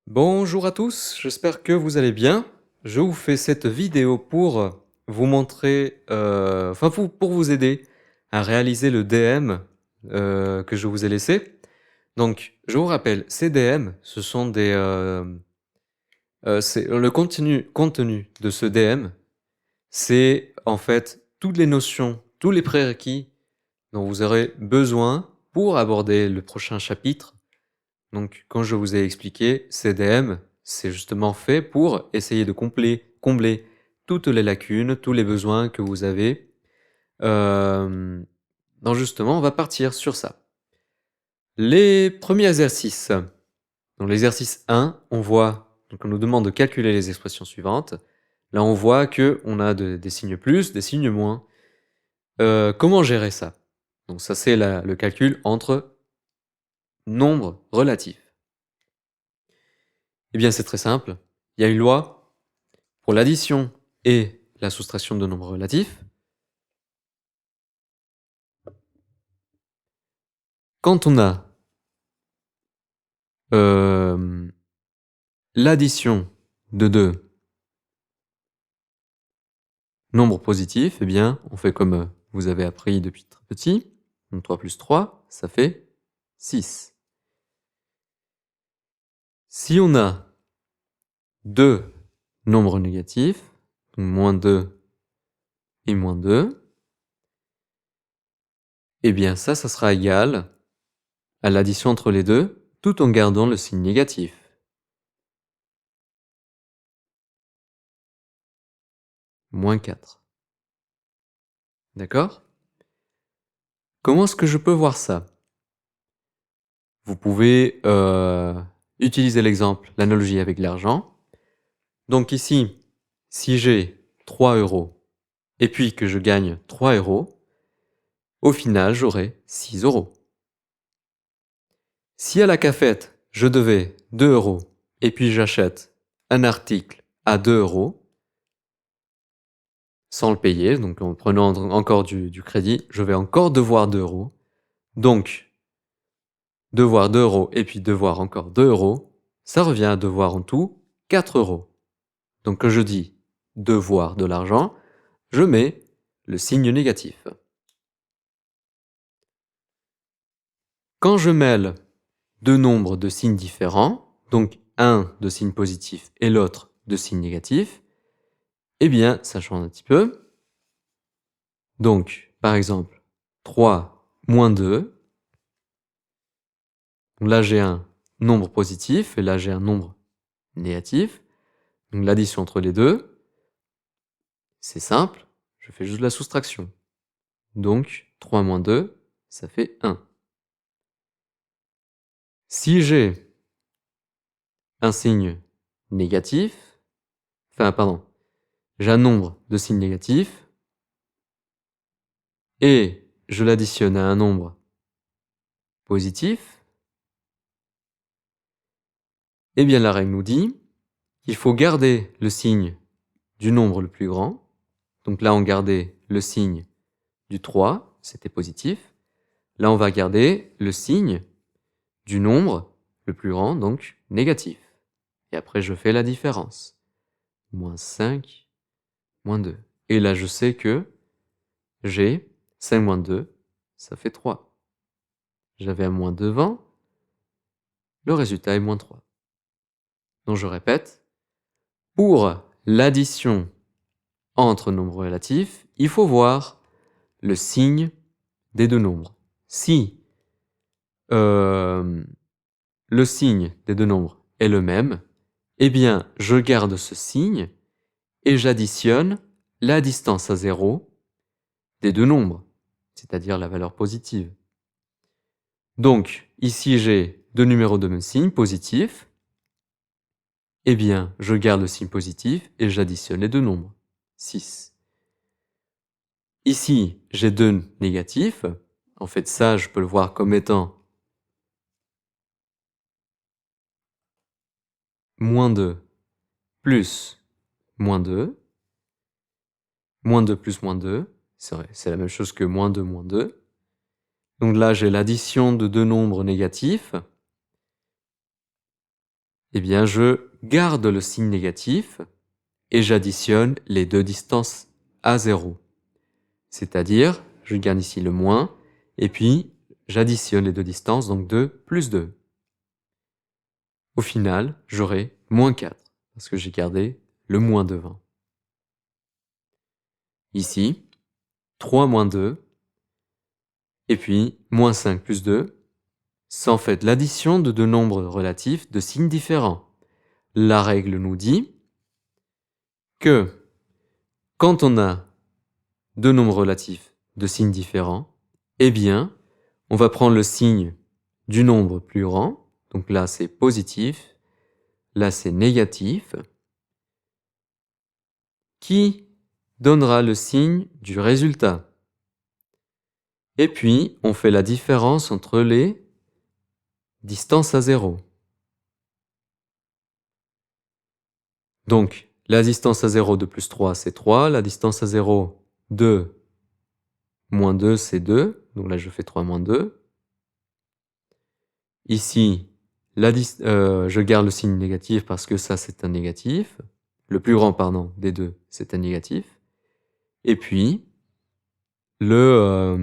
Bonjour à tous, j'espère que vous allez bien. Je vous fais cette vidéo pour vous montrer, pour vous aider à réaliser le DM que je vous ai laissé. Donc, je vous rappelle, ces DM, ce sont c'est le contenu de ce DM, c'est en fait toutes les notions, tous les prérequis dont vous aurez besoin pour aborder le prochain chapitre. Donc, comme je vous ai expliqué, CDM, c'est justement fait pour essayer de combler toutes les lacunes, tous les besoins que vous avez. Euh, donc justement, on va partir sur ça. Les premiers exercices. Dans l'exercice 1, on voit, donc on nous demande de calculer les expressions suivantes. Là, on voit que on a des signes plus, des signes moins. Comment gérer ça? Donc ça, c'est le calcul entre nombres relatifs. Eh bien, c'est très simple. Il y a une loi pour l'addition et la soustraction de nombres relatifs. Quand on a l'addition de deux nombres positifs, eh bien, on fait comme vous avez appris depuis très petit. Donc 3 plus 3, ça fait 6. Si on a deux nombres négatifs, donc moins 2 et moins 2, eh bien ça sera égal à l'addition entre les deux, tout en gardant le signe négatif. Moins 4. D'accord? Comment est-ce que je peux voir ça? Vous pouvez utiliser l'exemple, l'analogie avec l'argent. Donc ici, si j'ai 3 euros et puis que je gagne 3 euros, au final, j'aurai 6 euros. Si à la cafette, je devais 2 euros et puis j'achète un article à 2 euros, sans le payer, donc en prenant encore du crédit, je vais encore devoir 2 euros. Donc, devoir 2 euros et puis devoir encore 2 euros, ça revient à devoir en tout 4 euros. Donc quand je dis devoir de l'argent, je mets le signe négatif. Quand je mêle deux nombres de signes différents, donc un de signe positif et l'autre de signe négatif, eh bien ça change un petit peu. Donc par exemple 3 moins 2, là j'ai un nombre positif et là j'ai un nombre négatif. Donc l'addition entre les deux, c'est simple, je fais juste la soustraction. Donc 3 moins 2, ça fait 1. Si j'ai un signe négatif, j'ai un nombre de signes négatifs et je l'additionne à un nombre positif, eh bien la règle nous dit qu'il faut garder le signe du nombre le plus grand. Donc là, on gardait le signe du 3, c'était positif. Là, on va garder le signe du nombre le plus grand, donc négatif. Et après, je fais la différence. Moins 5, moins 2. Et là, je sais que j'ai 5 moins 2, ça fait 3. J'avais un moins devant, le résultat est moins 3. Donc je répète, pour l'addition entre nombres relatifs, il faut voir le signe des deux nombres. Si le signe des deux nombres est le même, eh bien je garde ce signe et j'additionne la distance à 0 des deux nombres, c'est-à-dire la valeur positive. Donc, ici j'ai deux numéros de même signe, positif. Eh bien, je garde le signe positif et j'additionne les deux nombres. 6. Ici, j'ai deux négatifs. En fait, ça, je peux le voir comme étant moins 2 plus moins 2. Moins 2 plus moins 2. C'est vrai, c'est la même chose que moins 2 moins 2. Donc là, j'ai l'addition de deux nombres négatifs. eh bien je garde le signe négatif et j'additionne les deux distances à 0. C'est-à-dire, je garde ici le moins, et puis j'additionne les deux distances, donc 2 plus 2. Au final, j'aurai moins 4, parce que j'ai gardé le moins devant. Ici, 3 moins 2, et puis moins 5 plus 2, c'est en fait l'addition de deux nombres relatifs de signes différents. La règle nous dit que quand on a deux nombres relatifs de signes différents, eh bien, on va prendre le signe du nombre plus grand, donc là c'est positif, là c'est négatif, qui donnera le signe du résultat. Et puis, on fait la différence entre les distances à 0. Donc, la distance à 0 de plus 3, c'est 3. La distance à 0 de moins 2, c'est 2. Donc là, je fais 3 moins 2. Ici, je garde le signe négatif parce que ça, c'est un négatif. Le plus grand, pardon, des deux, c'est un négatif. Et puis, la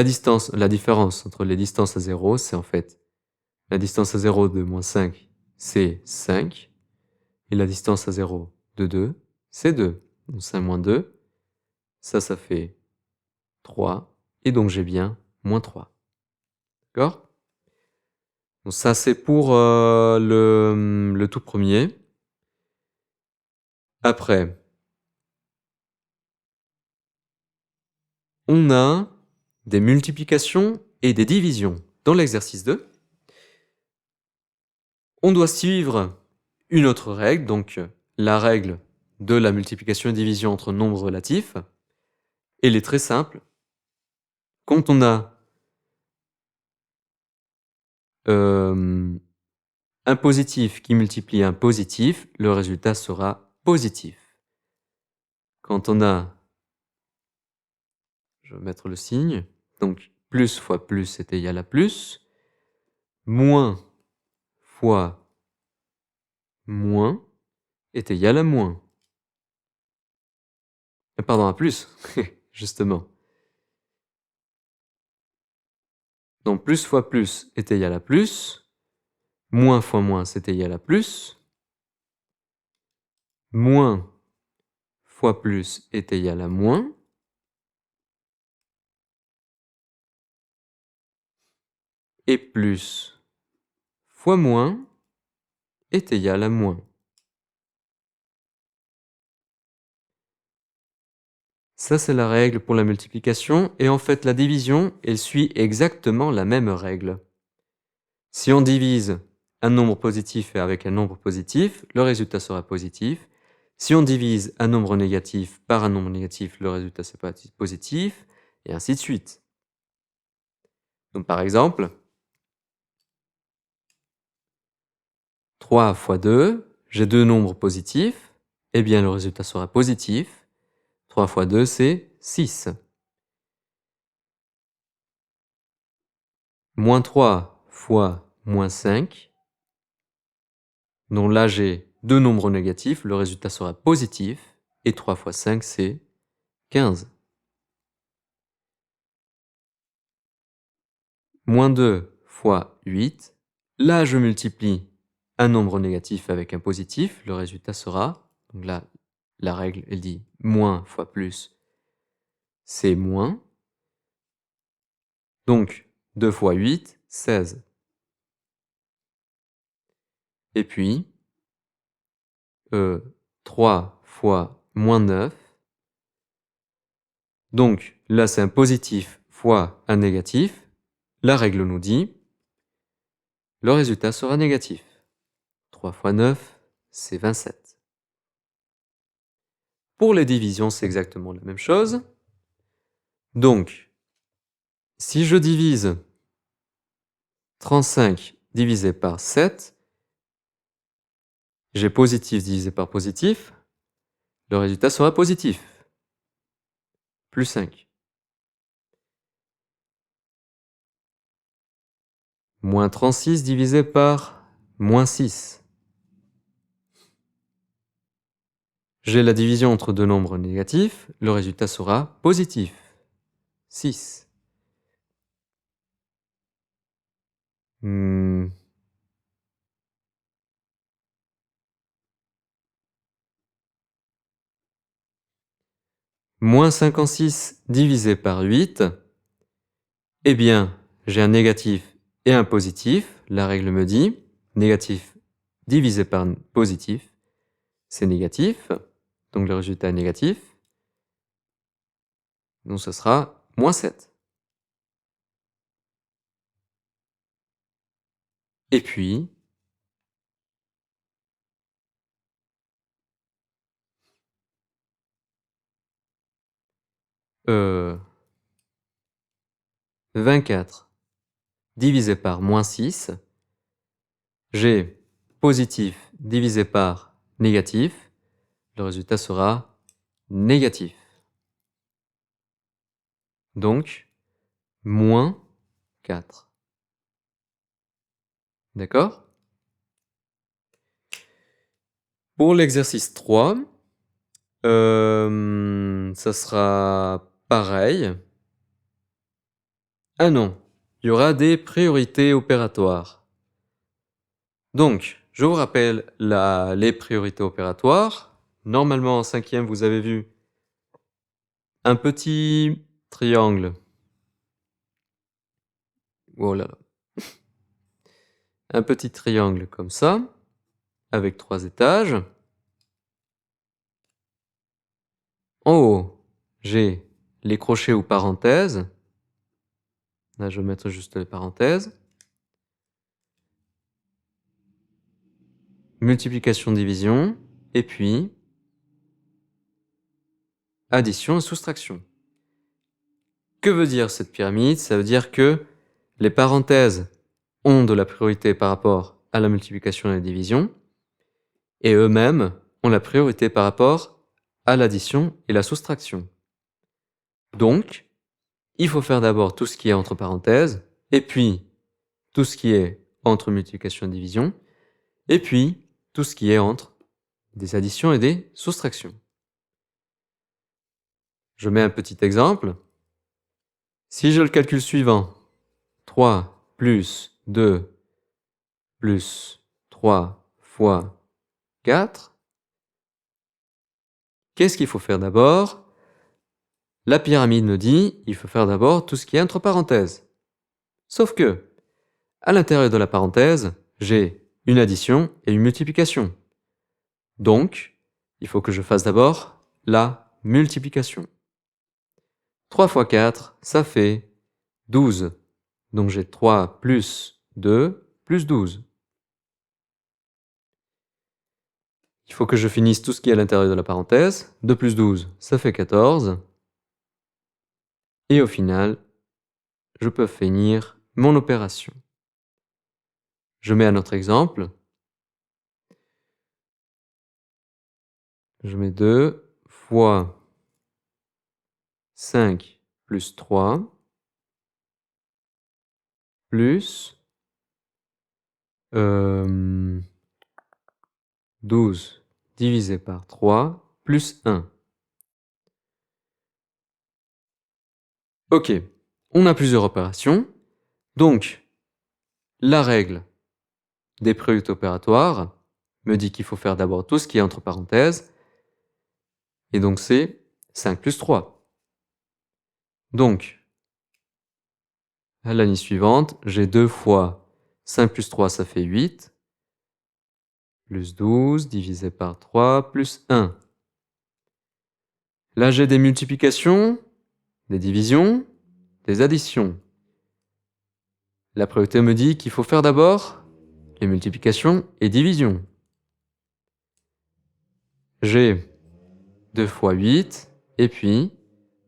différence entre les distances à 0, c'est en fait la distance à 0 de moins 5, c'est 5. Et la distance à 0 de 2, c'est 2. Donc 5 moins 2, ça fait 3. Et donc j'ai bien moins 3. D'accord? Donc ça, c'est pour le tout premier. Après, on a des multiplications et des divisions. Dans l'exercice 2, on doit suivre une autre règle, donc la règle de la multiplication et division entre nombres relatifs. Elle est très simple. Quand on a un positif qui multiplie un positif, le résultat sera positif. Quand on a, je vais mettre le signe, donc plus fois plus est égal à plus, moins fois moins est égal à moins. Pardon, à plus, justement. Donc plus fois plus est égal à plus, moins fois moins c'est égal à plus, moins fois plus est égal à moins, et plus fois moins est égal à moins. Ça, c'est la règle pour la multiplication, et en fait, la division, elle suit exactement la même règle. Si on divise un nombre positif avec un nombre positif, le résultat sera positif. Si on divise un nombre négatif par un nombre négatif, le résultat sera positif, et ainsi de suite. Donc par exemple, 3 fois 2, j'ai deux nombres positifs, eh bien le résultat sera positif. 3 fois 2, c'est 6. Moins 3 fois moins 5, donc là j'ai deux nombres négatifs, le résultat sera positif, et 3 fois 5, c'est 15. Moins 2 fois 8, là je multiplie un nombre négatif avec un positif, le résultat sera, donc là la règle elle dit moins fois plus, c'est moins. Donc 2 fois 8, 16. Et puis 3 fois moins 9. Donc là c'est un positif fois un négatif. La règle nous dit le résultat sera négatif. 3 fois 9, c'est 27. Pour les divisions, c'est exactement la même chose. Donc, si je divise 35 divisé par 7, j'ai positif divisé par positif, le résultat sera positif. Plus 5. Moins 36 divisé par moins 6. J'ai la division entre deux nombres négatifs, le résultat sera positif. 6. Moins 56 divisé par 8, eh bien, j'ai un négatif et un positif. La règle me dit, négatif divisé par positif, c'est négatif. Donc le résultat est négatif. Donc ce sera moins 7. Et puis, euh, 24 divisé par moins 6, j'ai positif divisé par négatif, le résultat sera négatif. Donc, moins 4. D'accord? Pour l'exercice 3, ça sera pareil. Ah non, il y aura des priorités opératoires. Donc, je vous rappelle les priorités opératoires. Normalement, en 5e, vous avez vu un petit triangle. Oh là là. Un petit triangle comme ça, avec 3 étages. En haut, j'ai les crochets ou parenthèses. Là, je vais mettre juste les parenthèses. Multiplication, division, et puis addition et soustraction. Que veut dire cette pyramide? Ça veut dire que les parenthèses ont de la priorité par rapport à la multiplication et la division, et eux-mêmes ont la priorité par rapport à l'addition et la soustraction. Donc, il faut faire d'abord tout ce qui est entre parenthèses, et puis tout ce qui est entre multiplication et division, et puis tout ce qui est entre des additions et des soustractions. Je mets un petit exemple. Si j'ai le calcul suivant, 3 plus 2 plus 3 fois 4, qu'est-ce qu'il faut faire d'abord? La pyramide me dit, il faut faire d'abord tout ce qui est entre parenthèses. Sauf que, à l'intérieur de la parenthèse, j'ai une addition et une multiplication. Donc, il faut que je fasse d'abord la multiplication. 3 fois 4, ça fait 12. Donc j'ai 3 plus 2 plus 12. Il faut que je finisse tout ce qui est à l'intérieur de la parenthèse. 2 plus 12, ça fait 14. Et au final, je peux finir mon opération. Je mets un autre exemple. Je mets 2 fois 5 plus 3 plus 12 divisé par 3 plus 1. Ok, on a plusieurs opérations. Donc, la règle des priorités opératoires me dit qu'il faut faire d'abord tout ce qui est entre parenthèses. Et donc, c'est 5 plus 3. Donc, à l'année suivante, j'ai 2 fois 5 plus 3, ça fait 8. Plus 12 divisé par 3 plus 1. Là, j'ai des multiplications, des divisions, des additions. La priorité me dit qu'il faut faire d'abord les multiplications et divisions. J'ai 2 fois 8, et puis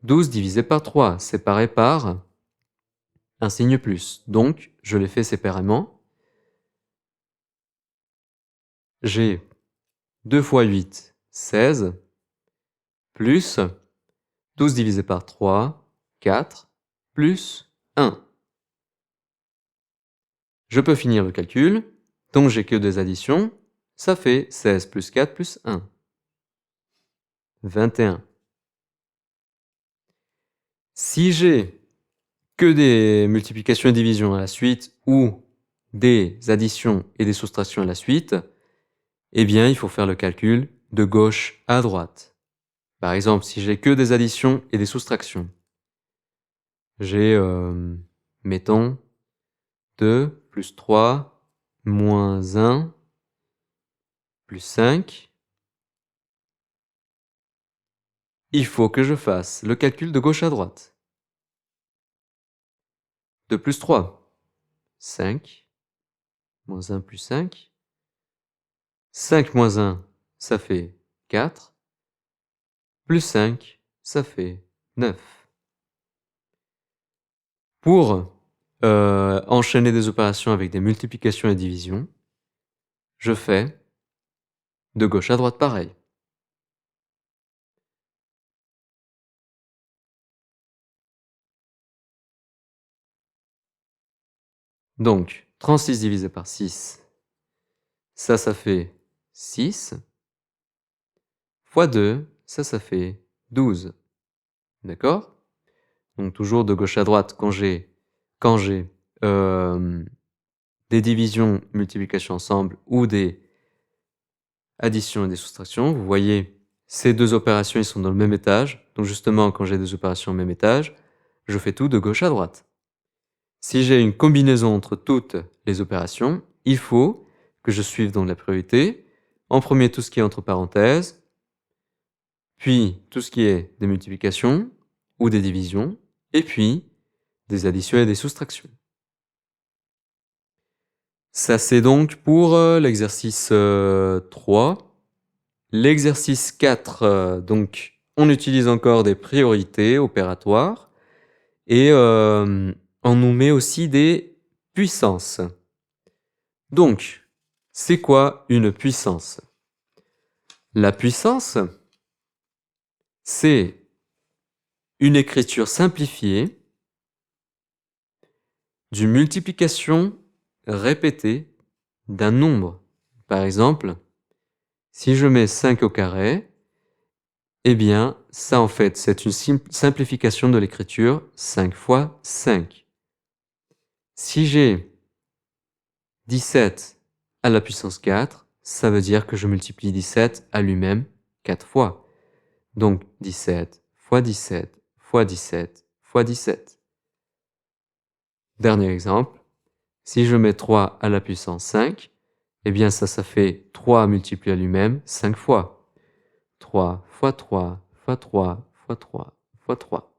12 divisé par 3, séparé par un signe plus. Donc, je les fais séparément. J'ai 2 fois 8, 16, plus 12 divisé par 3, 4, plus 1. Je peux finir le calcul. Donc j'ai que des additions, ça fait 16 plus 4 plus 1. 21. Si j'ai que des multiplications et divisions à la suite ou des additions et des soustractions à la suite, eh bien, il faut faire le calcul de gauche à droite. Par exemple, si j'ai que des additions et des soustractions, j'ai, mettons, 2 plus 3 moins 1 plus 5. Il faut que je fasse le calcul de gauche à droite. 2 plus 3, 5, moins 1 plus 5. 5 moins 1, ça fait 4. Plus 5, ça fait 9. Pour enchaîner des opérations avec des multiplications et divisions, je fais de gauche à droite pareil. Donc, 36 divisé par 6, ça fait 6. Fois 2, ça fait 12. D'accord? Donc toujours de gauche à droite quand j'ai des divisions, multiplications ensemble ou des additions et des soustractions. Vous voyez, ces deux opérations, ils sont dans le même étage. Donc justement, quand j'ai des opérations au même étage, je fais tout de gauche à droite. Si j'ai une combinaison entre toutes les opérations, il faut que je suive donc la priorité. En premier, tout ce qui est entre parenthèses, puis tout ce qui est des multiplications ou des divisions, et puis des additions et des soustractions. Ça, c'est donc pour l'exercice 3. L'exercice 4, donc, on utilise encore des priorités opératoires et on nous met aussi des puissances. Donc, c'est quoi une puissance? La puissance, c'est une écriture simplifiée d'une multiplication répétée d'un nombre. Par exemple, si je mets 5 au carré, eh bien, ça en fait, c'est une simplification de l'écriture 5 fois 5. Si j'ai 17 à la puissance 4, ça veut dire que je multiplie 17 à lui-même 4 fois. Donc 17 fois 17 fois 17 fois 17. Dernier exemple, si je mets 3 à la puissance 5, eh bien ça fait 3 multiplié à lui-même 5 fois. 3 fois 3 fois 3 fois 3 fois 3.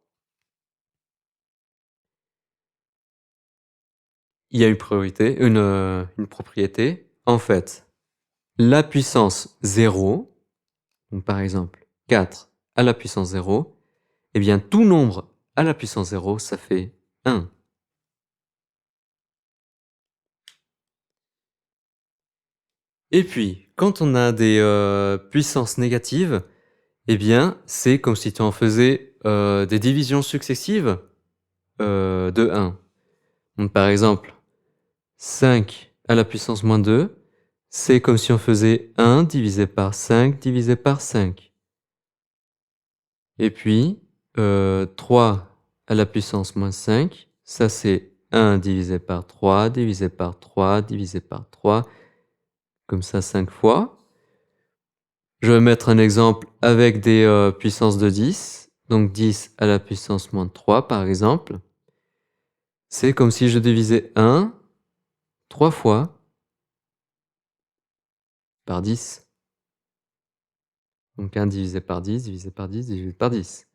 Il y a une priorité, une propriété. En fait, la puissance 0, donc par exemple 4 à la puissance 0, eh bien tout nombre à la puissance 0, ça fait 1. Et puis, quand on a des puissances négatives, eh bien c'est comme si tu en faisais des divisions successives de 1. Donc par exemple, 5 à la puissance moins 2, c'est comme si on faisait 1 divisé par 5 divisé par 5. Et puis, 3 à la puissance moins 5, ça c'est 1 divisé par 3, divisé par 3, divisé par 3, comme ça 5 fois. Je vais mettre un exemple avec des puissances de 10, donc 10 à la puissance moins 3 par exemple. C'est comme si je divisais 1 3 fois par 10. Donc 1 divisé par 10, divisé par 10, divisé par 10.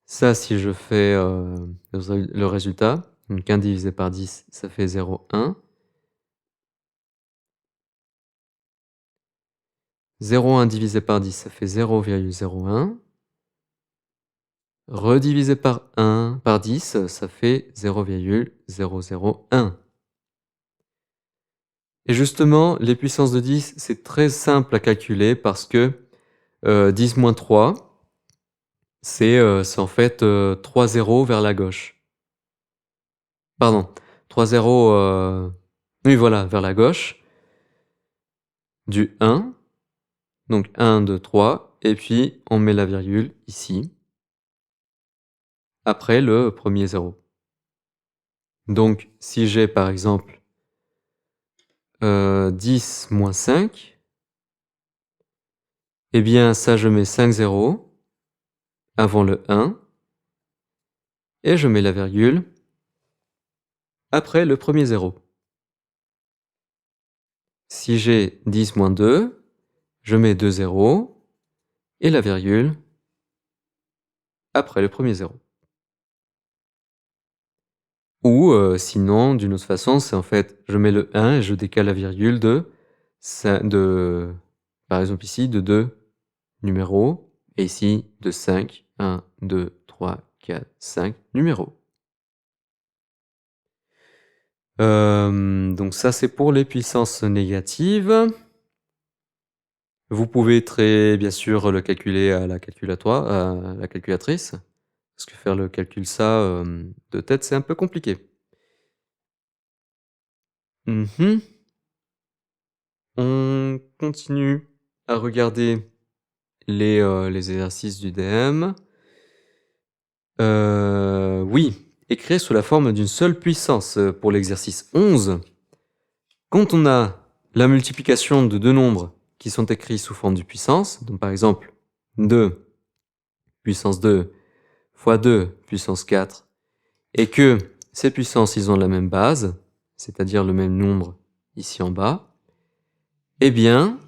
Ça, si je fais le résultat, donc 1 divisé par 10, ça fait 0,1. 0,1 divisé par 10, ça fait 0,01. Redivisé par 1 par 10, ça fait 0,001. Et justement, les puissances de 10, c'est très simple à calculer parce que 10 moins 3, c'est en fait 3 zéros vers la gauche. Pardon, 3 zéros, oui voilà, vers la gauche. du 1. Donc 1, 2, 3, et puis on met la virgule ici, après le premier zéro. Donc si j'ai par exemple 10 moins 5, eh bien ça je mets 5 zéros avant le 1, et je mets la virgule après le premier zéro. Si j'ai 10 moins 2, je mets 2 zéros et la virgule après le premier zéro. Ou sinon, d'une autre façon, c'est en fait, je mets le 1 et je décale la virgule par exemple ici, de 2 numéros, et ici de 5, 1, 2, 3, 4, 5 numéros. Donc ça, c'est pour les puissances négatives. Vous pouvez bien sûr le calculer à la calculatrice, parce que faire le calcul de tête, c'est un peu compliqué. On continue à regarder les exercices du DM. Oui, écrire sous la forme d'une seule puissance pour l'exercice 11. Quand on a la multiplication de deux nombres qui sont écrits sous forme de puissance, donc par exemple 2 puissance 2 fois 2 puissance 4, et que ces puissances, ils ont la même base, c'est-à-dire le même nombre ici en bas, eh bien,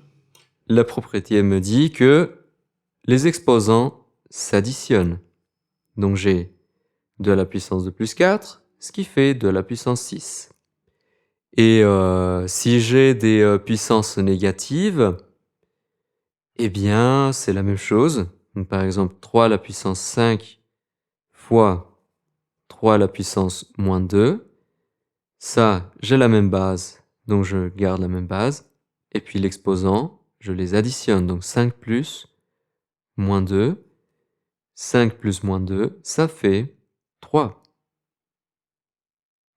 la propriété me dit que les exposants s'additionnent. Donc j'ai 2 à la puissance de plus 4, ce qui fait 2 à la puissance 6. Et si j'ai des puissances négatives, eh bien, c'est la même chose. Donc, par exemple, 3 à la puissance 5 fois 3 à la puissance moins 2. Ça, j'ai la même base, donc je garde la même base. Et puis l'exposant, je les additionne. Donc 5 plus moins 2. 5 plus moins 2, ça fait 3.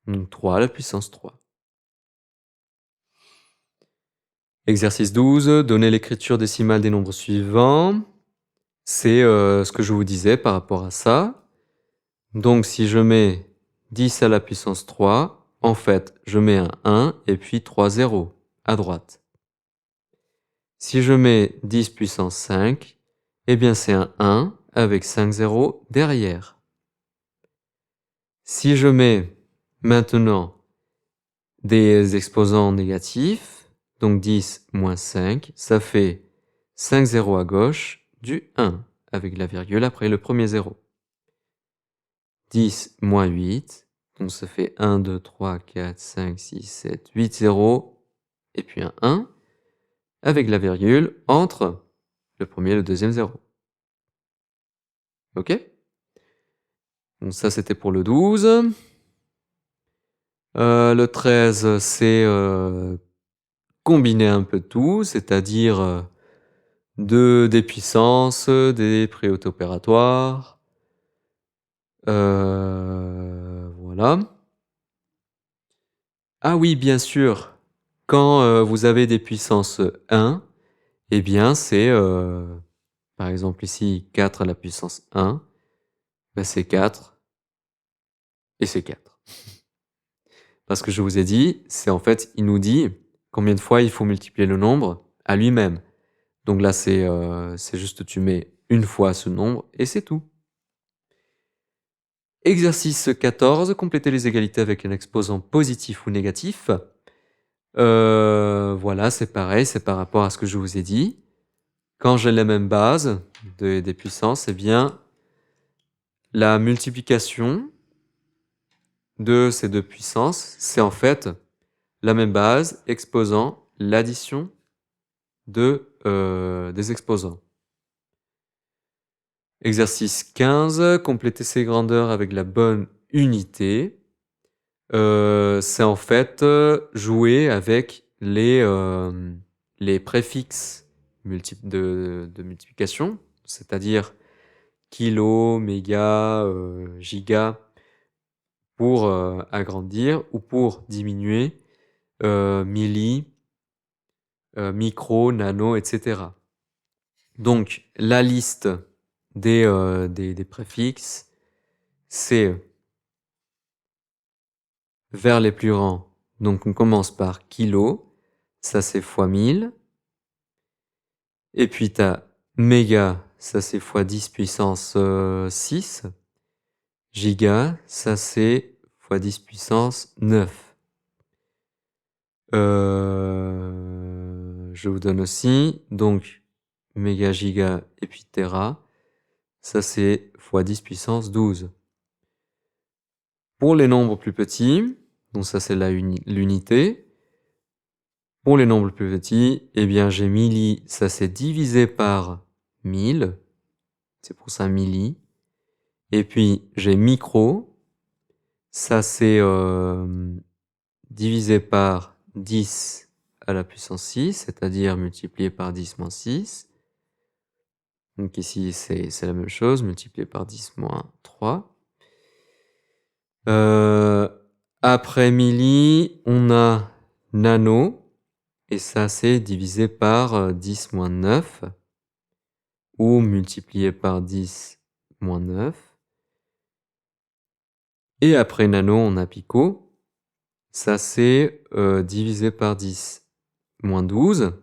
Donc 3 à la puissance 3. Exercice 12, donner l'écriture décimale des nombres suivants. C'est ce que je vous disais par rapport à ça. Donc si je mets 10 à la puissance 3, en fait, je mets un 1 et puis 3 zéros à droite. Si je mets 10 puissance 5, eh bien c'est un 1 avec 5 zéros derrière. Si je mets maintenant des exposants négatifs, donc 10 moins 5, ça fait 5 zéros à gauche du 1, avec la virgule après le premier zéro. 10 moins 8, donc ça fait 1, 2, 3, 4, 5, 6, 7, 8 zéros, et puis un 1, avec la virgule entre le premier et le deuxième zéro. Ok? Donc ça, c'était pour le 12. Le 13, c'est combiner un peu tout, c'est-à-dire des puissances, des préauto-opératoires. Voilà. Ah oui, bien sûr, quand vous avez des puissances 1, eh bien c'est, par exemple ici, 4 à la puissance 1, ben c'est 4 et c'est 4. Parce que je vous ai dit, c'est en fait, il nous dit combien de fois il faut multiplier le nombre à lui-même. Donc là, c'est juste tu mets une fois ce nombre et c'est tout. Exercice 14, compléter les égalités avec un exposant positif ou négatif. Voilà, c'est pareil, c'est par rapport à ce que je vous ai dit. Quand j'ai la même base des puissances, eh bien, la multiplication de ces deux puissances, c'est en fait la même base exposant l'addition des exposants. Exercice 15, compléter ces grandeurs avec la bonne unité. C'est en fait jouer avec les préfixes de multiplication, c'est-à-dire kilo, méga, giga, pour agrandir ou pour diminuer milli, micro, nano, etc. Donc, la liste des préfixes, c'est vers les plus grands. Donc, on commence par kilo, ça c'est fois 1000. Et puis, tu as méga, ça c'est fois 10 puissance 6. Giga, ça c'est fois 10 puissance 9. Je vous donne aussi, donc, méga, giga et puis téra, ça c'est fois 10 puissance 12. Pour les nombres plus petits, donc ça c'est l'unité. Pour les nombres plus petits, eh bien j'ai milli, ça c'est divisé par 1000, c'est pour ça milli. Et puis j'ai micro, ça c'est divisé par 10 à la puissance 6, c'est-à-dire multiplié par 10 moins 6. Donc ici c'est la même chose, multiplié par 10 moins 3. Après milli, on a nano, et ça c'est divisé par 10 moins 9, ou multiplié par 10 moins 9. Et après nano, on a pico, ça c'est divisé par 10 moins 12,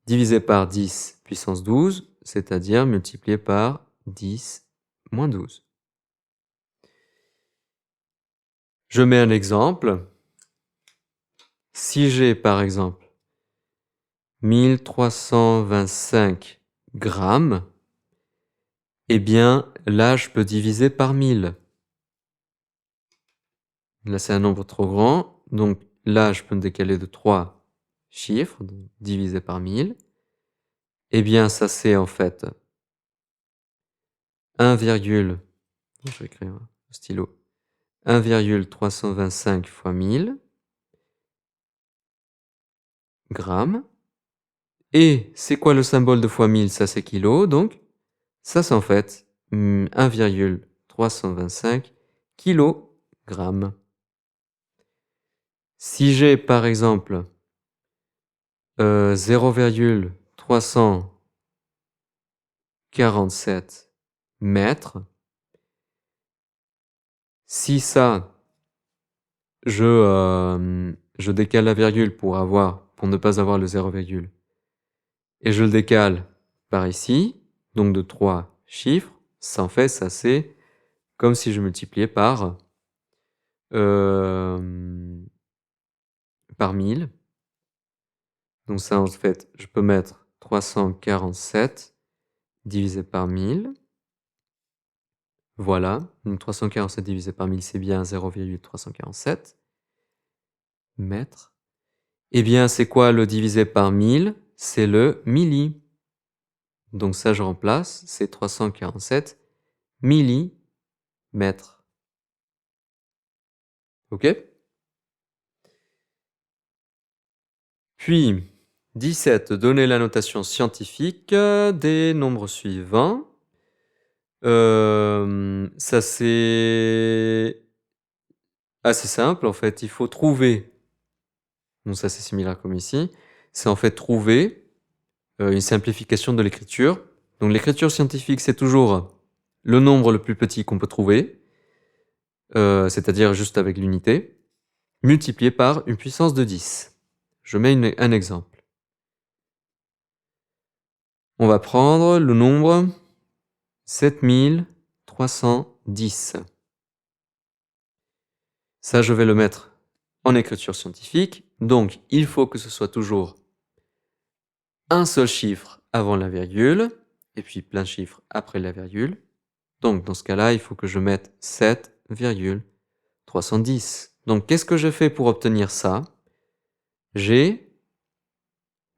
divisé par 10 puissance 12, c'est-à-dire multiplié par 10 moins 12. Je mets un exemple. Si j'ai par exemple 1325 grammes, eh bien là je peux diviser par 1000. Là c'est un nombre trop grand, donc là je peux me décaler de 3 chiffres, donc divisé par 1000. Eh bien ça c'est en fait 1, je vais écrire au stylo, 1,325 fois 1000 grammes. Et c'est quoi le symbole de fois 1000? Ça c'est kilo, donc ça c'est en fait 1,325 kilogrammes. Si j'ai par exemple 0,347 mètres, si ça, je décale la virgule pour ne pas avoir le 0, et je le décale par ici, donc de 3 chiffres, ça en fait, ça c'est comme si je multipliais par 1000. Donc ça en fait, je peux mettre 347 divisé par 1000. Voilà, donc 347 divisé par 1000, c'est bien 0,347 mètres. Eh bien, c'est quoi le divisé par 1000? C'est le milli. Donc ça, je remplace, c'est 347 millimètres. OK? Puis, 17, donner la notation scientifique des nombres suivants. Ça, c'est assez simple, en fait. Il faut trouver, donc ça, c'est similaire comme ici, c'est en fait trouver une simplification de l'écriture. Donc l'écriture scientifique, c'est toujours le nombre le plus petit qu'on peut trouver, c'est-à-dire juste avec l'unité, multiplié par une puissance de 10. Je mets un exemple. On va prendre le nombre 7310. Ça, je vais le mettre en écriture scientifique. Donc, il faut que ce soit toujours un seul chiffre avant la virgule, et puis plein de chiffres après la virgule. Donc, dans ce cas-là, il faut que je mette 7,310. Donc, qu'est-ce que je fais pour obtenir ça? J'ai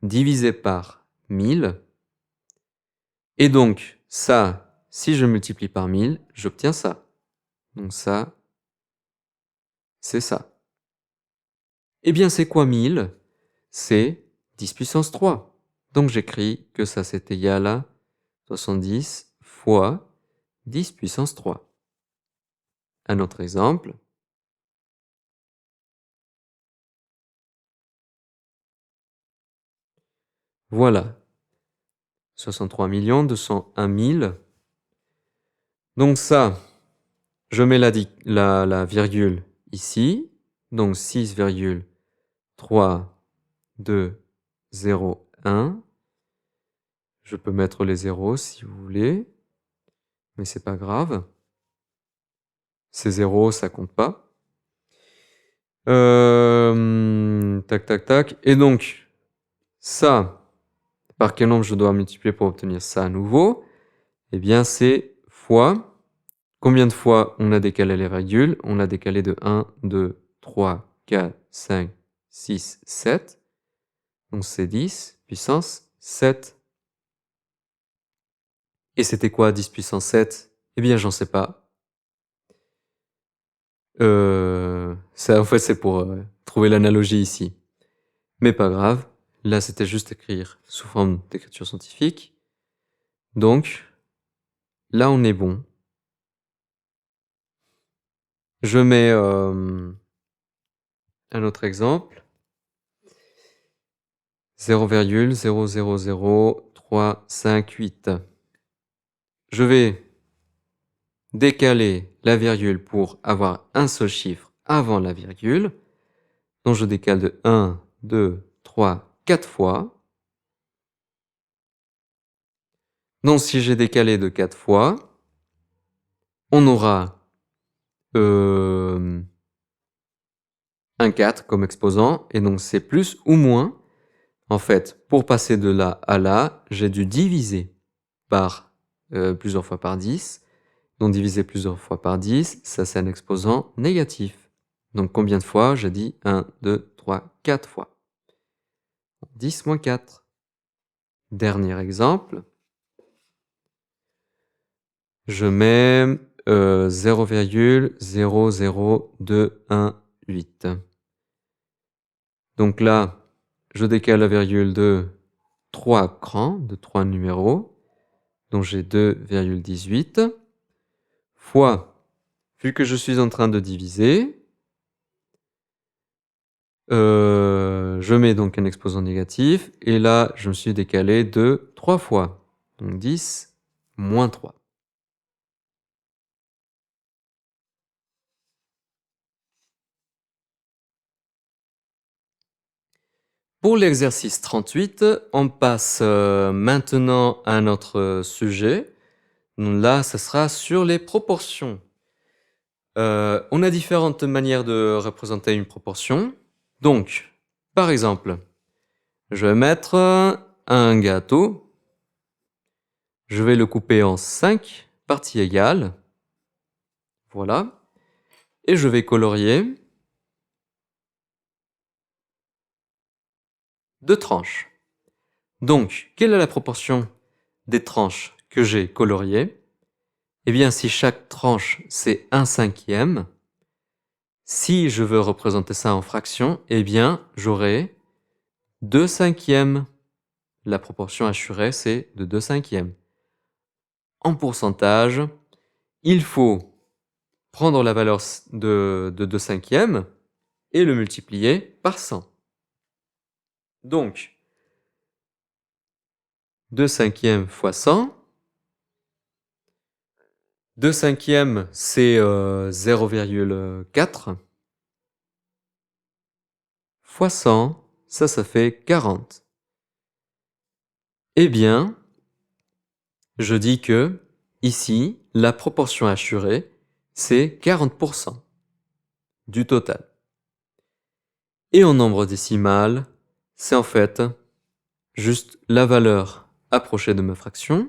divisé par 1000. Et donc, ça, si je multiplie par 1000, j'obtiens ça. Donc ça, c'est ça. Eh bien, c'est quoi 1000? C'est 10 puissance 3. Donc, j'écris que ça, c'est égal à 70 fois 10 puissance 3. Un autre exemple. Voilà. 63 201 000. Donc ça, je mets la virgule ici. Donc 6,3201. Je peux mettre les zéros si vous voulez, mais c'est pas grave. Ces zéros, ça compte pas. Tac, tac, tac. Et donc, ça, par quel nombre je dois multiplier pour obtenir ça à nouveau? Eh bien, c'est fois. Combien de fois on a décalé les virgules? On a décalé de 1, 2, 3, 4, 5, 6, 7. Donc c'est 10 puissance 7. Et c'était quoi 10 puissance 7? Eh bien, j'en sais pas. Ça, en fait, c'est pour trouver l'analogie ici. Mais pas grave. Là, c'était juste écrire sous forme d'écriture scientifique. Donc, là, on est bon. Je mets un autre exemple. 0,000358. Je vais décaler la virgule pour avoir un seul chiffre avant la virgule. Donc je décale de 1, 2, 3, 4 fois. Donc si j'ai décalé de 4 fois, on aura un 4 comme exposant. Et donc c'est plus ou moins. En fait, pour passer de là à là, j'ai dû diviser par plusieurs fois par 10. Donc diviser plusieurs fois par 10, ça c'est un exposant négatif. Donc combien de fois? J'ai dit 1, 2, 3, 4 fois. 10 moins 4. Dernier exemple. Je mets 0,00218. Donc là, je décale la virgule de 3 crans, de 3 numéros. Donc j'ai 2,18 fois, vu que je suis en train de diviser, je mets donc un exposant négatif, et là, je me suis décalé de 3 fois. Donc 10 moins 3. Pour l'exercice 38, on passe maintenant à un autre sujet. Donc là, ce sera sur les proportions. On a différentes manières de représenter une proportion. Donc, par exemple, je vais mettre un gâteau. Je vais le couper en 5 parties égales. Voilà. Et je vais colorier 2 tranches. Donc, quelle est la proportion des tranches que j'ai coloriées? Eh bien, si chaque tranche, c'est 1/5, si je veux représenter ça en fraction, eh bien, j'aurai 2/5. La proportion assurée, c'est de 2/5. En pourcentage, il faut prendre la valeur de 2/5 et le multiplier par 100. Donc, 2/5 fois 100. 2/5, c'est 0,4. Fois 100, ça fait 40. Eh bien, je dis que, ici, la proportion assurée, c'est 40% du total. Et en nombre décimal, c'est en fait juste la valeur approchée de ma fraction.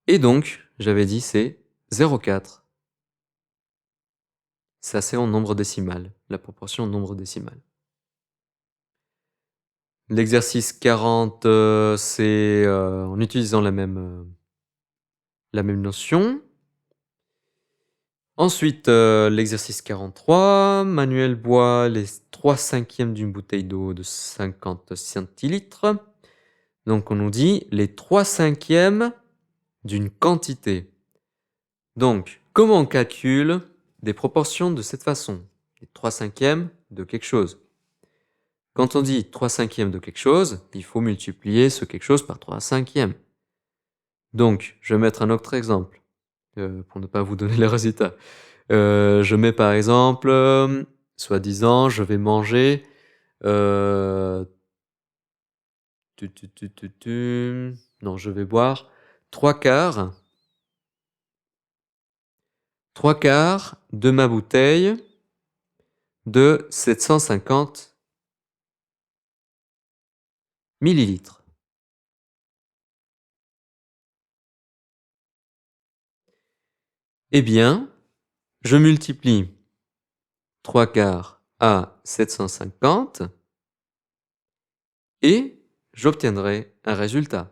Et donc, j'avais dit c'est 0,4. Ça, c'est en nombre décimal, la proportion en nombre décimal. L'exercice 40, c'est en utilisant la même notion. Ensuite, l'exercice 43, Manuel boit les 3/5 d'une bouteille d'eau de 50 centilitres. Donc on nous dit les 3/5 d'une quantité. Donc, comment on calcule des proportions de cette façon? Les 3/5 de quelque chose. Quand on dit 3 cinquièmes de quelque chose, il faut multiplier ce quelque chose par 3 cinquièmes. Donc, je vais mettre un autre exemple, pour ne pas vous donner les résultats. Je mets par exemple, soi-disant, je vais manger, heu, non, je vais boire 3/4 de ma bouteille de 750 millilitres. Eh bien, je multiplie 3/4 à 750 et j'obtiendrai un résultat.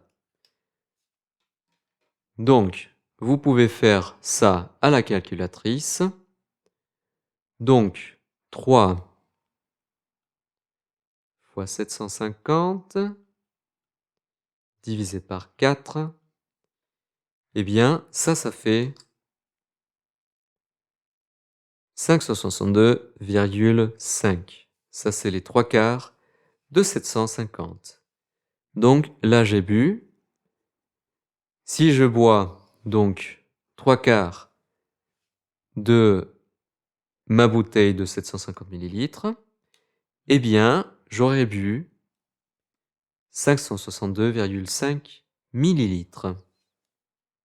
Donc, vous pouvez faire ça à la calculatrice. Donc, 3 fois 750 divisé par 4, eh bien, ça fait 562,5. Ça, c'est les 3/4 de 750. Donc, là, j'ai bu. Si je bois donc 3/4 de ma bouteille de 750 millilitres, eh bien, j'aurais bu 562,5 millilitres.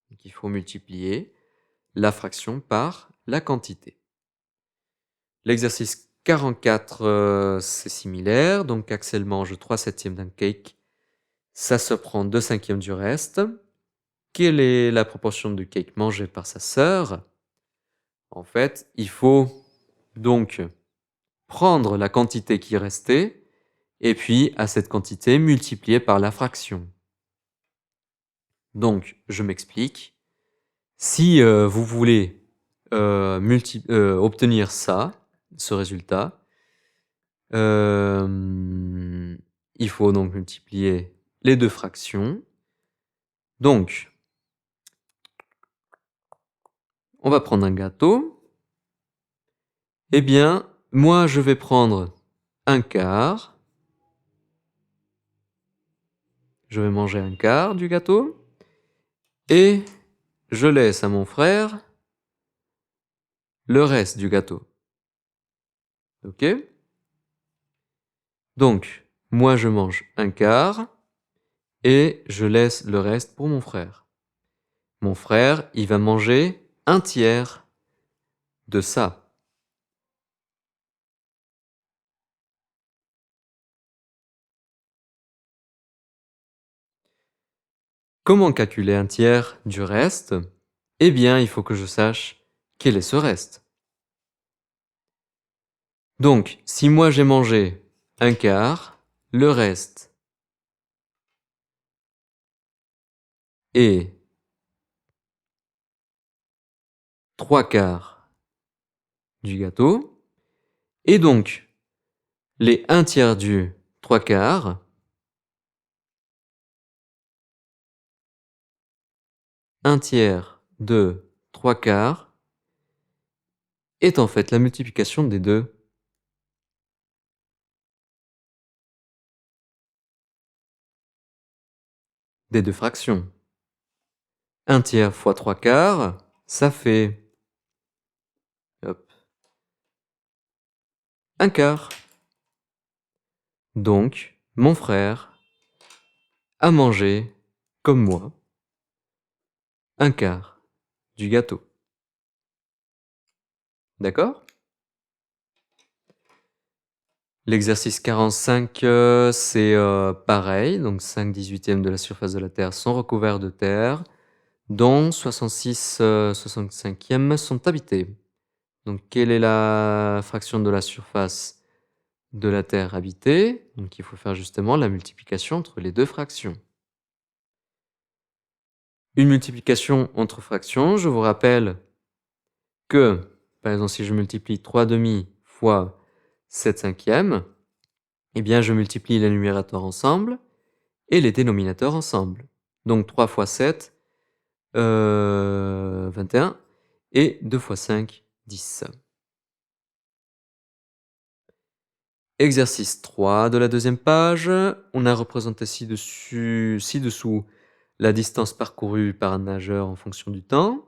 Donc, il faut multiplier la fraction par la quantité. L'exercice 44, c'est similaire. Donc, Axel mange 3 septièmes d'un cake. Ça se prend 2 cinquièmes du reste. Quelle est la proportion de cake mangé par sa sœur? En fait, il faut donc prendre la quantité qui restait et puis à cette quantité multiplier par la fraction. Donc, je m'explique. Si vous voulez obtenir ça, ce résultat, il faut donc multiplier les deux fractions. Donc, on va prendre un gâteau. Eh bien, moi, je vais prendre un quart. Je vais manger un quart du gâteau. Et je laisse à mon frère le reste du gâteau. Ok? Donc, moi, je mange un quart et je laisse le reste pour mon frère. Mon frère, il va manger un tiers de ça. Comment calculer un tiers du reste? Eh bien, il faut que je sache quel est ce reste. Donc, si moi j'ai mangé un quart, le reste est 3/4 du gâteau. Et donc, les 1 tiers du 3/4, 1 tiers de 3/4 est en fait la multiplication des deux fractions. 1 tiers fois 3/4, ça fait hop, 1 quart. Donc, mon frère a mangé, comme moi, un quart du gâteau. D'accord? L'exercice 45, c'est pareil. Donc, 5/18 de la surface de la Terre sont recouverts de terre, dont 66 65e sont habités. Donc, quelle est la fraction de la surface de la Terre habitée? Donc, il faut faire justement la multiplication entre les deux fractions. Une multiplication entre fractions, je vous rappelle que, par exemple, si je multiplie 3/2 fois 7 cinquièmes, eh bien, je multiplie les numérateurs ensemble et les dénominateurs ensemble. Donc, 3 fois 7, 21 et 2 fois 5, 10. Exercice 3 de la deuxième page. On a représenté ci-dessous la distance parcourue par un nageur en fonction du temps.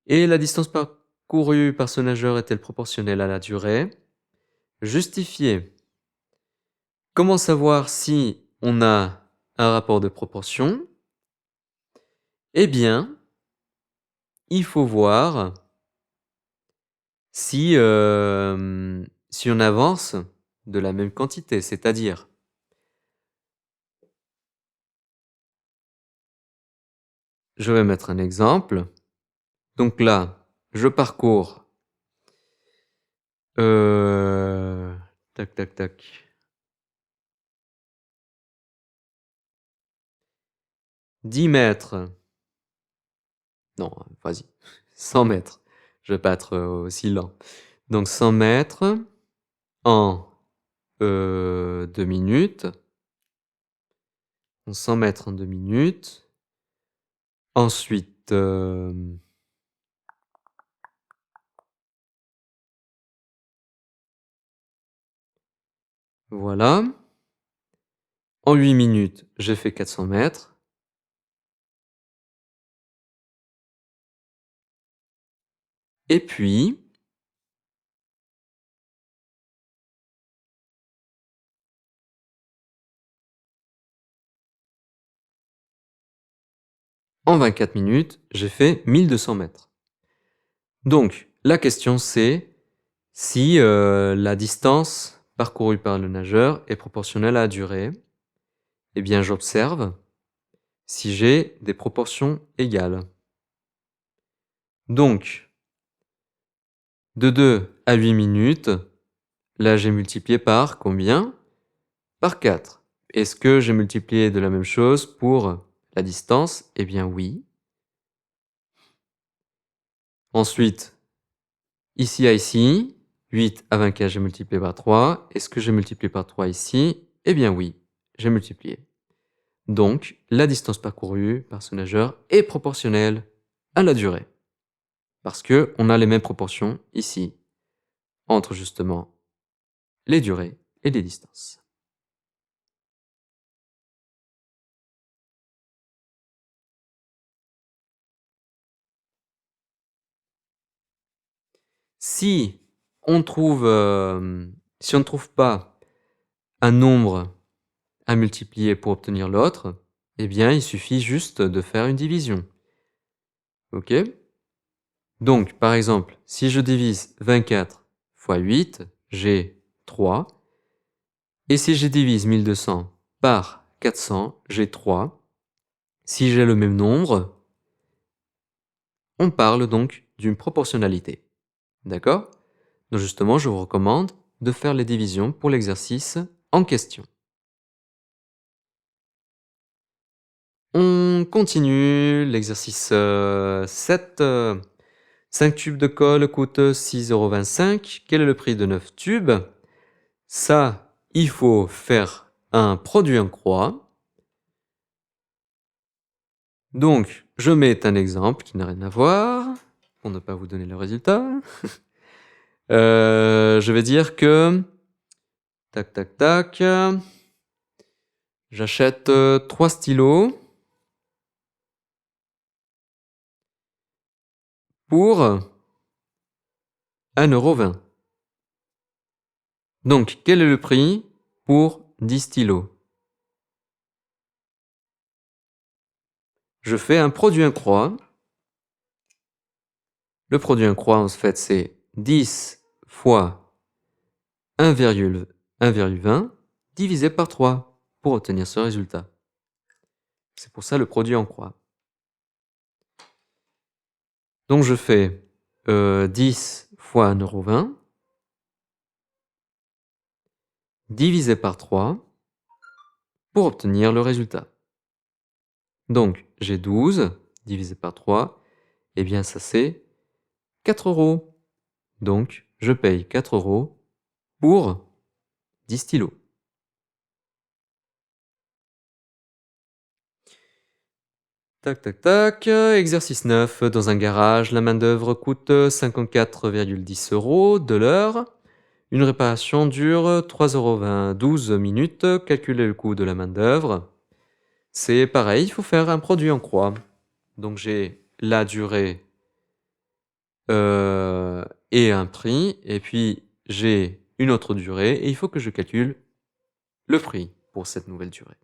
Et la distance parcourue par ce nageur est-elle proportionnelle à la durée? Justifier. Comment savoir si on a un rapport de proportion? Eh bien, il faut voir si on avance de la même quantité, c'est-à-dire je vais mettre un exemple. Donc là, je parcours tac, tac, tac. 10 mètres. Non, vas-y, 100 mètres. Je vais pas être aussi lent. Donc 100 mètres en 2 minutes. 100 mètres en 2 minutes. Ensuite, voilà. En 8 minutes, j'ai fait 400 mètres. Et puis, en 24 minutes, j'ai fait 1200 mètres. Donc, la question c'est si la distance parcourue par le nageur est proportionnelle à la durée. Eh bien, j'observe si j'ai des proportions égales. Donc, de 2 à 8 minutes, là j'ai multiplié par combien? Par 4. Est-ce que j'ai multiplié de la même chose pour la distance? Eh bien oui. Ensuite, ici à ici, 8 à 24, j'ai multiplié par 3. Est-ce que j'ai multiplié par 3 ici? Eh bien oui, j'ai multiplié. Donc, la distance parcourue par ce nageur est proportionnelle à la durée. Parce que on a les mêmes proportions ici, entre justement les durées et les distances. Si on ne trouve pas un nombre à multiplier pour obtenir l'autre, eh bien, il suffit juste de faire une division. OK? Donc, par exemple, si je divise 24 fois 8, j'ai 3. Et si je divise 1200 par 400, j'ai 3. Si j'ai le même nombre, on parle donc d'une proportionnalité. D'accord? Donc justement, je vous recommande de faire les divisions pour l'exercice en question. On continue l'exercice 7. 5 tubes de colle coûtent 6,25 €. Quel est le prix de 9 tubes? Ça, il faut faire un produit en croix. Donc, je mets un exemple qui n'a rien à voir, pour ne pas vous donner le résultat. Je vais dire que tac, tac, tac, j'achète 3 stylos pour 1,20 €. Donc, quel est le prix pour 10 stylos? Je fais un produit en croix. Le produit en croix, en fait, c'est 10 fois 1,20 divisé par 3 pour obtenir ce résultat. C'est pour ça le produit en croix. Donc je fais 10 fois 1,20 € divisé par 3 pour obtenir le résultat. Donc j'ai 12 divisé par 3, et bien ça c'est 4 €. Donc je paye 4 € pour 10 stylos. Tac, tac, tac. Exercice 9. Dans un garage, la main-d'œuvre coûte 54,10 € de l'heure. Une réparation dure 3,12 minutes. Calculer le coût de la main-d'œuvre. C'est pareil, il faut faire un produit en croix. Donc j'ai la durée et un prix, et puis j'ai une autre durée, et il faut que je calcule le prix pour cette nouvelle durée.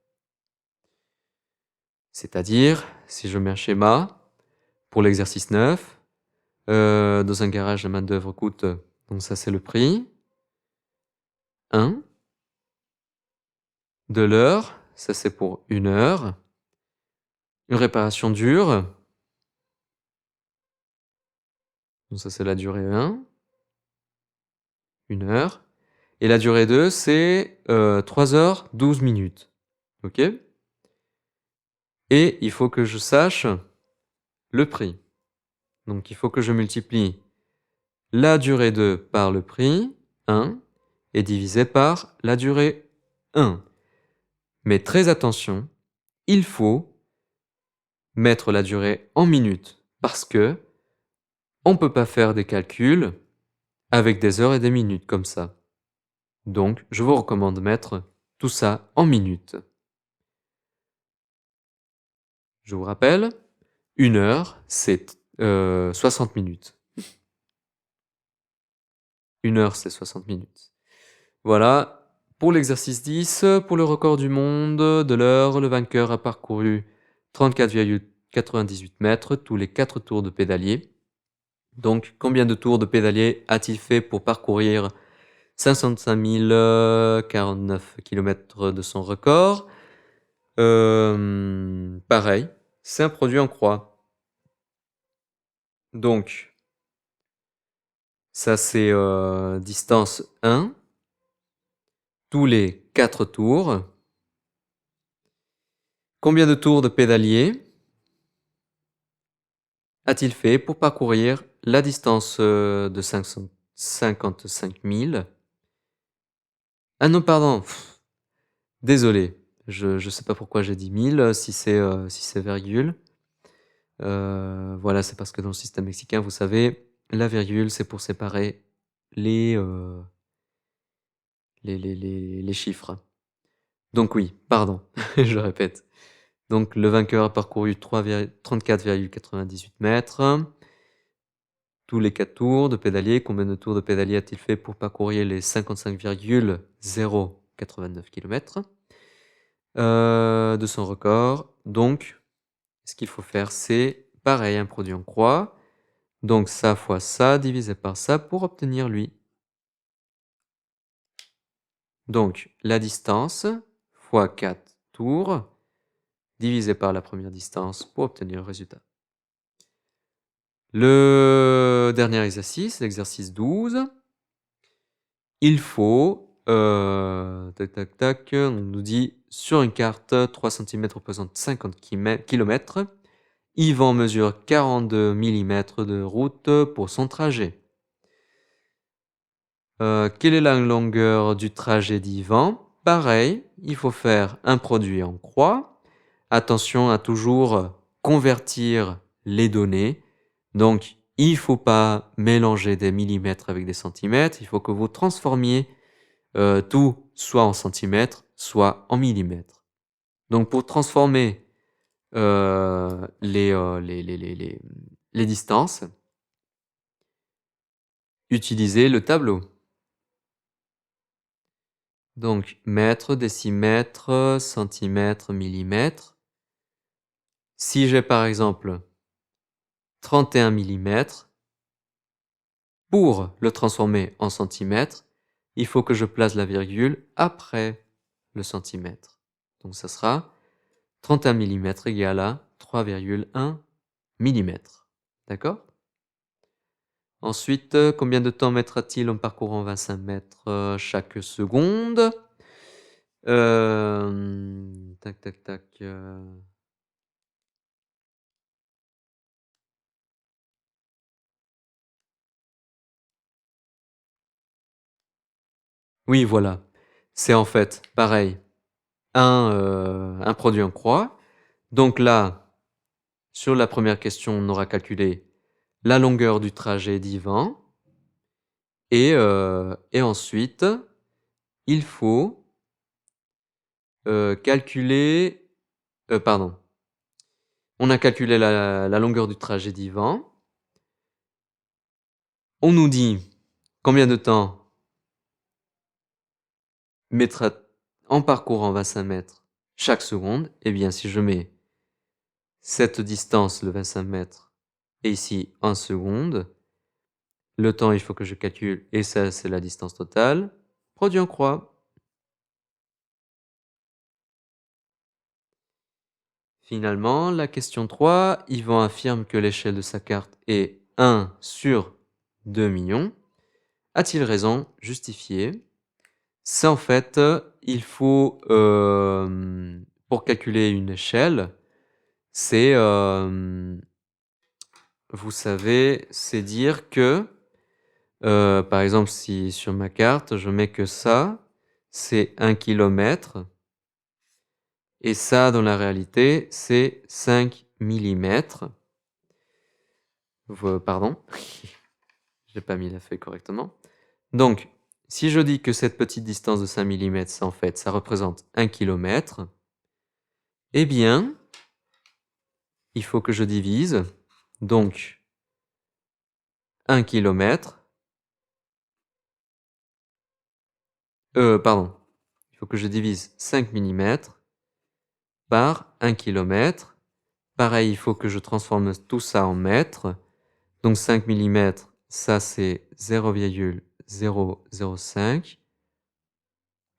C'est-à-dire, si je mets un schéma pour l'exercice 9, dans un garage, la main-d'œuvre coûte, donc ça c'est le prix, 1, de l'heure, ça c'est pour 1 heure, une réparation dure, donc ça c'est la durée 1, 1 heure, et la durée 2 c'est 3 heures 12 minutes. OK? Et il faut que je sache le prix. Donc il faut que je multiplie la durée 2 par le prix, 1, et divisé par la durée 1. Mais très attention, il faut mettre la durée en minutes parce que on peut pas faire des calculs avec des heures et des minutes comme ça. Donc, je vous recommande de mettre tout ça en minutes. Je vous rappelle, 1 heure, c'est 60 minutes. 1 heure, c'est 60 minutes. Voilà, pour l'exercice 10, pour le record du monde de l'heure, le vainqueur a parcouru 34,98 mètres tous les 4 tours de pédalier. Donc, combien de tours de pédalier a-t-il fait pour parcourir 505 049 km de son record? Pareil, c'est un produit en croix. Donc, ça c'est distance 1, tous les 4 tours. Combien de tours de pédalier a-t-il fait pour parcourir la distance de 555 000? Ah non, pardon, désolé, je sais pas pourquoi j'ai dit 1000 si c'est virgule. Voilà, c'est parce que dans le système mexicain, vous savez, la virgule, c'est pour séparer les chiffres. Donc oui, pardon, je répète. Donc le vainqueur a parcouru 34,98 mètres. Tous les 4 tours de pédalier, combien de tours de pédalier a-t-il fait pour parcourir les 55,089 km de son record? Donc, ce qu'il faut faire, c'est pareil, un produit en croix. Donc ça fois ça divisé par ça pour obtenir lui. Donc la distance fois 4 tours divisé par la première distance pour obtenir le résultat. Le dernier exercice, l'exercice 12. Il faut, tac, tac, tac, on nous dit sur une carte, 3 cm représentent 50 km. Yvan mesure 42 mm de route pour son trajet. Quelle est la longueur du trajet d'Yvan? Pareil, il faut faire un produit en croix. Attention à toujours convertir les données. Donc, il ne faut pas mélanger des millimètres avec des centimètres. Il faut que vous transformiez tout soit en centimètres, soit en millimètres. Donc, pour transformer les distances, utilisez le tableau. Donc, mètres, décimètres, centimètres, millimètres. Si j'ai par exemple 31 millimètres, pour le transformer en centimètres, il faut que je place la virgule après le centimètre. Donc, ça sera 31 millimètres égale à 3,1 millimètres. D'accord? Ensuite, combien de temps mettra-t-il en parcourant 25 mètres chaque seconde? Tac, tac, tac. Oui, voilà. C'est en fait pareil, un produit en croix. Donc là, sur la première question, on aura calculé la longueur du trajet d'Yvan. Et ensuite, il faut calculer... pardon. On a calculé la longueur du trajet d'Yvan. On nous dit combien de temps mettra en parcourant 25 mètres chaque seconde. Eh bien, si je mets cette distance, le 25 mètres, et ici 1 seconde, le temps, il faut que je calcule, et ça, c'est la distance totale. Produit en croix. Finalement, la question 3, Yvan affirme que l'échelle de sa carte est 1 sur 2 millions. A-t-il raison? Justifié. C'est en fait, il faut, pour calculer une échelle, c'est, vous savez, c'est dire que, par exemple, si sur ma carte, je mets que ça, c'est 1 kilomètre. Et ça, dans la réalité, c'est 5 millimètres. Pardon, j'ai pas mis la feuille correctement. Donc, si je dis que cette petite distance de 5 millimètres, en fait, ça représente 1 kilomètre, eh bien, il faut que je divise, donc, 1 kilomètre, pardon, il faut que je divise 5 millimètres par 1 kilomètre. Pareil, il faut que je transforme tout ça en mètres. Donc 5 millimètres, ça c'est 0,005.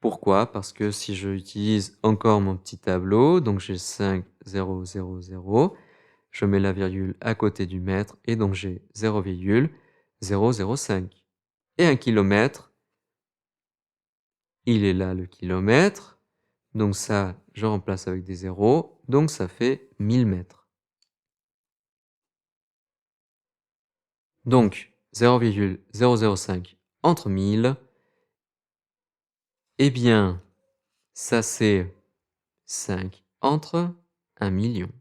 Pourquoi? Parce que si je utilise encore mon petit tableau, donc j'ai 5,000, je mets la virgule à côté du mètre et donc j'ai 0,005. Et 1 kilomètre, il est là le kilomètre. Donc ça, je remplace avec des zéros. Donc ça fait 1000 mètres. Donc 0,005 entre 1000. Eh bien, ça c'est 5 entre 1 million.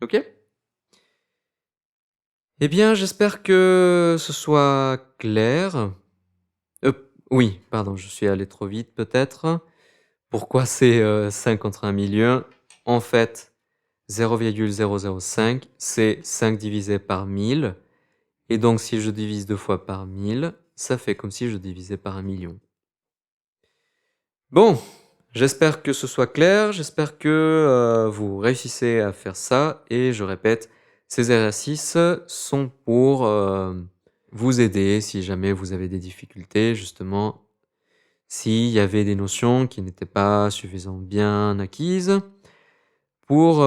Ok? Eh bien, j'espère que ce soit clair. Oui, pardon, je suis allé trop vite peut-être. Pourquoi c'est 5 contre 1 million? En fait, 0,005, c'est 5 divisé par 1000. Et donc, si je divise 2 fois par 1000, ça fait comme si je divisais par 1 million. Bon, j'espère que ce soit clair. J'espère que vous réussissez à faire ça. Et je répète, ces exercices sont pour vous aider si jamais vous avez des difficultés, justement, s'il y avait des notions qui n'étaient pas suffisamment bien acquises, pour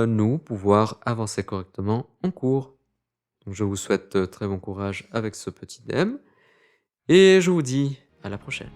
nous pouvoir avancer correctement en cours. Donc, je vous souhaite très bon courage avec ce petit DM et je vous dis à la prochaine.